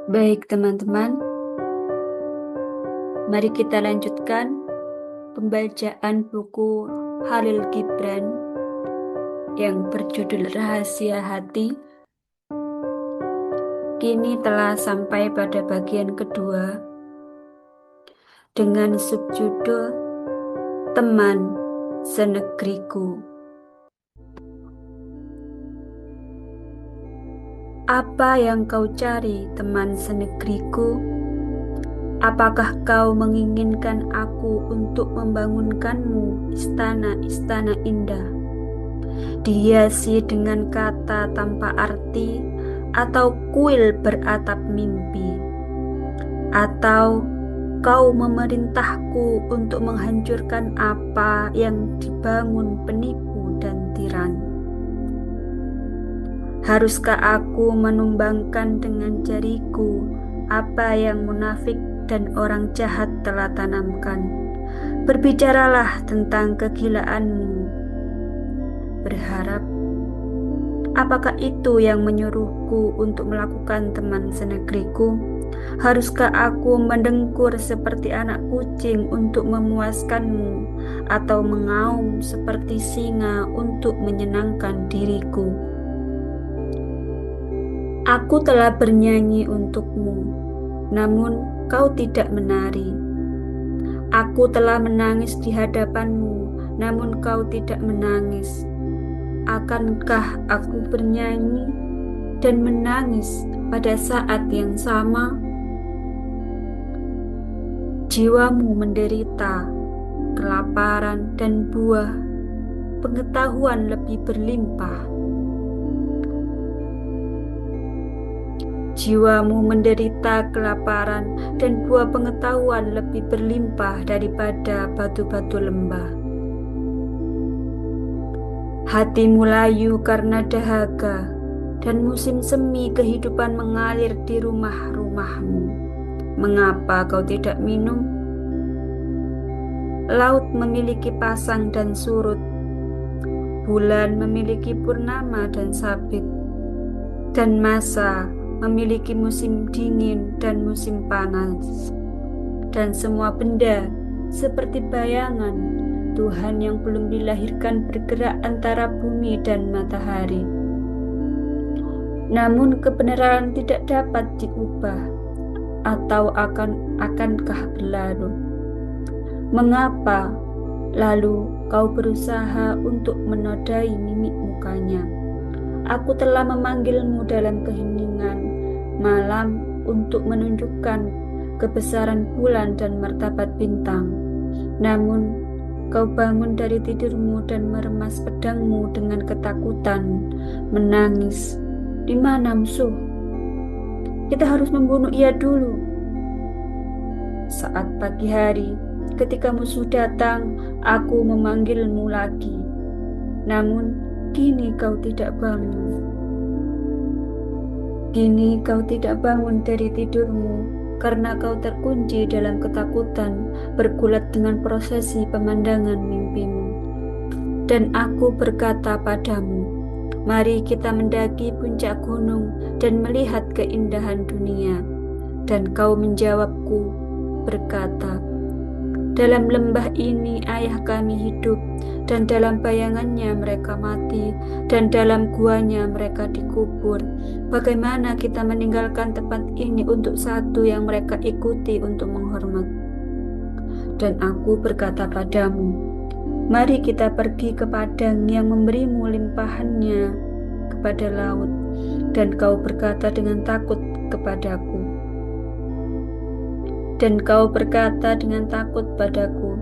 Baik teman-teman, mari kita lanjutkan pembacaan buku Khalil Gibran yang berjudul Rahasia Hati. Kini telah sampai pada bagian kedua dengan subjudul Teman Senegriku. Apa yang kau cari, teman senegriku? Apakah kau menginginkan aku untuk membangunkanmu istana-istana indah, dihiasi dengan kata tanpa arti, atau kuil beratap mimpi? Atau kau memerintahku untuk menghancurkan apa yang dibangun penipu dan tiran? Haruskah aku menumbangkan dengan jariku apa yang munafik dan orang jahat telah tanamkan? Berbicaralah tentang kegilaanmu. Berharap, apakah itu yang menyuruhku untuk melakukan, teman senegriku? Haruskah aku mendengkur seperti anak kucing untuk memuaskanmu, atau mengaum seperti singa untuk menyenangkan diriku? Aku telah bernyanyi untukmu, namun kau tidak menari. Aku telah menangis di hadapanmu, namun kau tidak menangis. Akankah aku bernyanyi dan menangis pada saat yang sama? Jiwamu menderita, kelaparan dan buah pengetahuan lebih berlimpah. Jiwamu menderita kelaparan dan buah pengetahuan lebih berlimpah daripada batu-batu lembah. Hatimu layu karena dahaga, dan musim semi kehidupan mengalir di rumah-rumahmu. Mengapa kau tidak minum? Laut memiliki pasang dan surut, bulan memiliki purnama dan sabit, dan masa memiliki musim dingin dan musim panas, dan semua benda seperti bayangan Tuhan yang belum dilahirkan bergerak antara bumi dan matahari. Namun kebenaran tidak dapat diubah, atau akankah berlalu? Mengapa lalu kau berusaha untuk menodai mimik mukanya? Aku telah memanggilmu dalam keheningan malam untuk menunjukkan kebesaran bulan dan martabat bintang. Namun kau bangun dari tidurmu dan meremas pedangmu dengan ketakutan, menangis. Di mana musuh? Kita harus membunuh ia dulu. Saat pagi hari, ketika musuh datang, aku memanggilmu lagi. Namun kini kau tidak bangun. Kini kau tidak bangun dari tidurmu karena kau terkunci dalam ketakutan, bergulat dengan prosesi pemandangan mimpimu. Dan aku berkata padamu, mari kita mendaki puncak gunung dan melihat keindahan dunia. Dan kau menjawabku, berkata, dalam lembah ini ayah kami hidup, dan dalam bayangannya mereka mati, dan dalam guanya mereka dikubur. Bagaimana kita meninggalkan tempat ini untuk satu yang mereka ikuti untuk menghormat? Dan aku berkata padamu, mari kita pergi ke padang yang memberimu limpahannya kepada laut. Dan kau berkata dengan takut kepadaku. Dan kau berkata dengan takut padaku,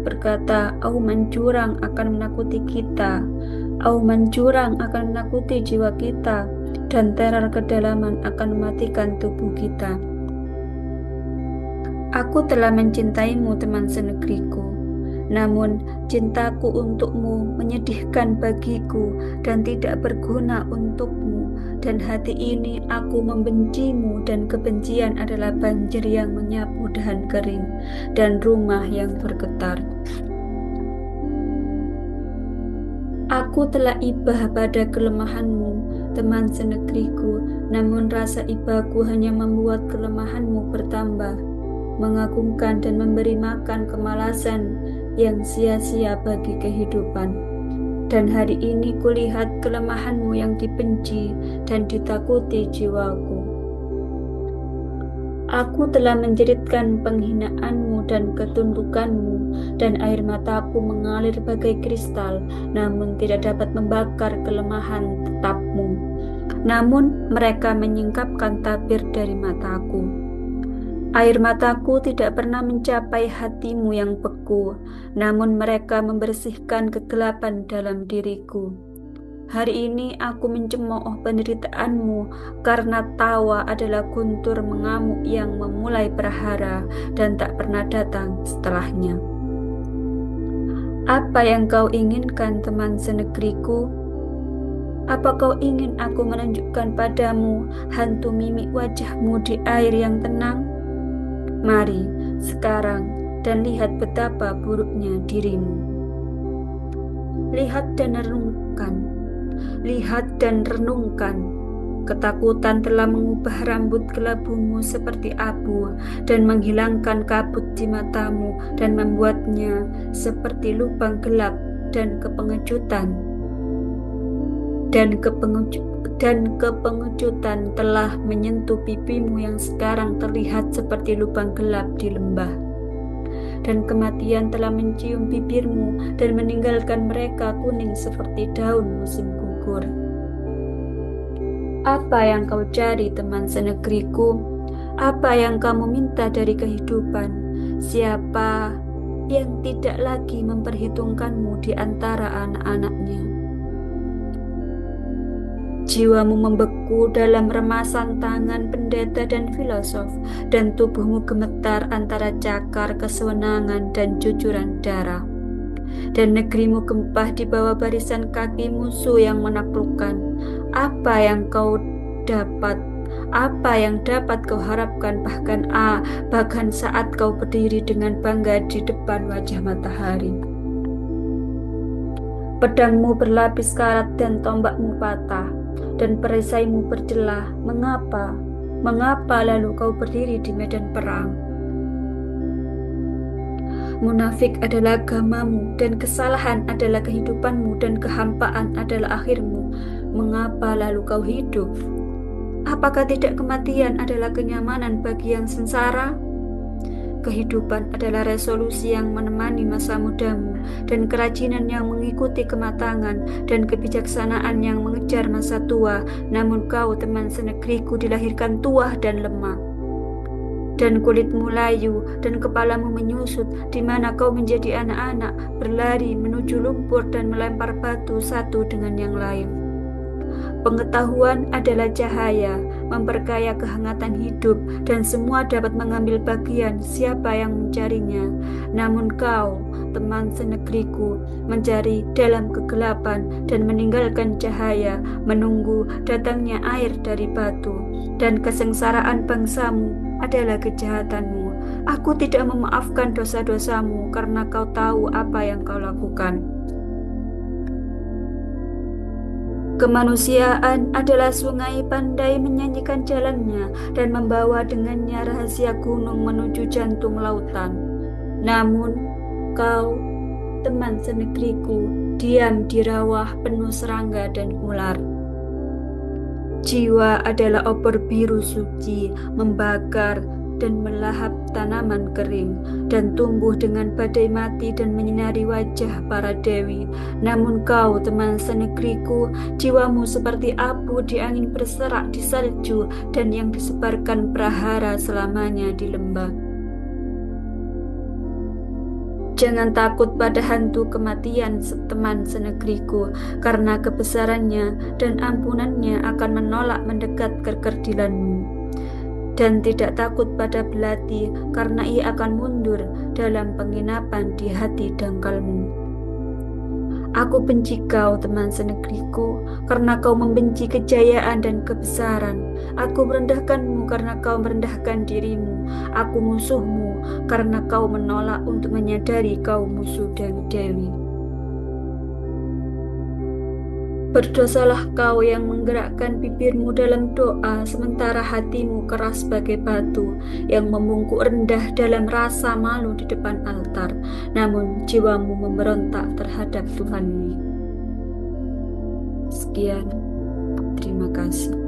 berkata, auman jurang akan menakuti kita, auman jurang akan menakuti jiwa kita, dan teror kedalaman akan mematikan tubuh kita. Aku telah mencintaimu, teman senegriku, namun cintaku untukmu menyedihkan bagiku dan tidak berguna untukmu. Dan hati ini aku membencimu, dan kebencian adalah banjir yang menyapu dahan kering dan rumah yang bergetar. Aku telah ibah pada kelemahanmu teman senegriku, namun rasa ibaku hanya membuat kelemahanmu bertambah, mengagumkan dan memberi makan kemalasan yang sia-sia bagi kehidupan. Dan hari ini kulihat kelemahanmu yang dibenci dan ditakuti jiwaku. Aku telah menjeritkan penghinaanmu dan ketundukanmu, dan air mataku mengalir bagai kristal, namun tidak dapat membakar kelemahan tetapmu. Namun mereka menyingkapkan tabir dari mataku. Air mataku tidak pernah mencapai hatimu yang beku, namun mereka membersihkan kegelapan dalam diriku. Hari ini aku mencemooh penderitaanmu, karena tawa adalah guntur mengamuk yang memulai prahara dan tak pernah datang setelahnya. Apa yang kau inginkan, teman senegriku? Apa kau ingin aku menunjukkan padamu hantu mimik wajahmu di air yang tenang? Mari sekarang dan lihat betapa buruknya dirimu. Lihat dan renungkan. Lihat dan renungkan. Ketakutan telah mengubah rambut kelabumu seperti abu dan menghilangkan kabut di matamu dan membuatnya seperti lubang gelap dan kepengejutan. Dan kepengejutan telah menyentuh pipimu yang sekarang terlihat seperti lubang gelap di lembah. Dan kematian telah mencium bibirmu dan meninggalkan mereka kuning seperti daun musim gugur. Apa yang kau cari, teman senegriku? Apa yang kamu minta dari kehidupan? Siapa yang tidak lagi memperhitungkanmu di antara anak-anaknya? Jiwamu membeku dalam remasan tangan pendeta dan filosof, dan tubuhmu gemetar antara cakar kesewenangan dan cucuran darah. Dan negerimu gempah di bawah barisan kaki musuh yang menaklukkan. Apa yang kau dapat? Apa yang dapat kau harapkan bahkan saat kau berdiri dengan bangga di depan wajah matahari? Pedangmu berlapis karat dan tombakmu patah, dan perisaimu berjelah. Mengapa? Mengapa lalu kau berdiri di medan perang? Munafik adalah agamamu, dan kesalahan adalah kehidupanmu, dan kehampaan adalah akhirmu. Mengapa lalu kau hidup? Apakah tidak kematian adalah kenyamanan bagi yang sengsara? Kehidupan adalah resolusi yang menemani masa mudamu, dan kerajinan yang mengikuti kematangan, dan kebijaksanaan yang mengejar masa tua. Namun kau, teman senegriku, dilahirkan tua dan lemah. Dan kulitmu layu, dan kepalamu menyusut, di mana kau menjadi anak-anak, berlari menuju lumpur dan melempar batu satu dengan yang lain. Pengetahuan adalah cahaya, memperkaya kehangatan hidup, dan semua dapat mengambil bagian siapa yang mencarinya. Namun kau, teman senegriku, mencari dalam kegelapan dan meninggalkan cahaya, menunggu datangnya air dari batu. Dan kesengsaraan bangsamu adalah kejahatanmu. Aku tidak memaafkan dosa-dosamu karena kau tahu apa yang kau lakukan. Kemanusiaan adalah sungai pandai menyanyikan jalannya dan membawa dengannya rahasia gunung menuju jantung lautan. Namun kau, teman senegriku, diam di rawa penuh serangga dan ular. Jiwa adalah obor biru suci, membakar dan melahap tanaman kering, dan tumbuh dengan badai mati dan menyinari wajah para dewi. Namun kau, teman senegriku, jiwamu seperti abu di angin berserak di salju, dan yang disebarkan prahara selamanya di lembah. Jangan takut pada hantu kematian, teman senegriku, karena kebesarannya dan ampunannya akan menolak mendekat ke kekerdilanmu. Dan tidak takut pada belati, karena ia akan mundur dalam penginapan di hati dangkalmu. Aku benci kau, teman senegriku, karena kau membenci kejayaan dan kebesaran. Aku merendahkanmu karena kau merendahkan dirimu. Aku musuhmu karena kau menolak untuk menyadari kau musuh dewi-dewi. Berdosalah kau yang menggerakkan bibirmu dalam doa, sementara hatimu keras sebagai batu, yang membungkuk rendah dalam rasa malu di depan altar, namun jiwamu memberontak terhadap Tuhanmu. Sekian, terima kasih.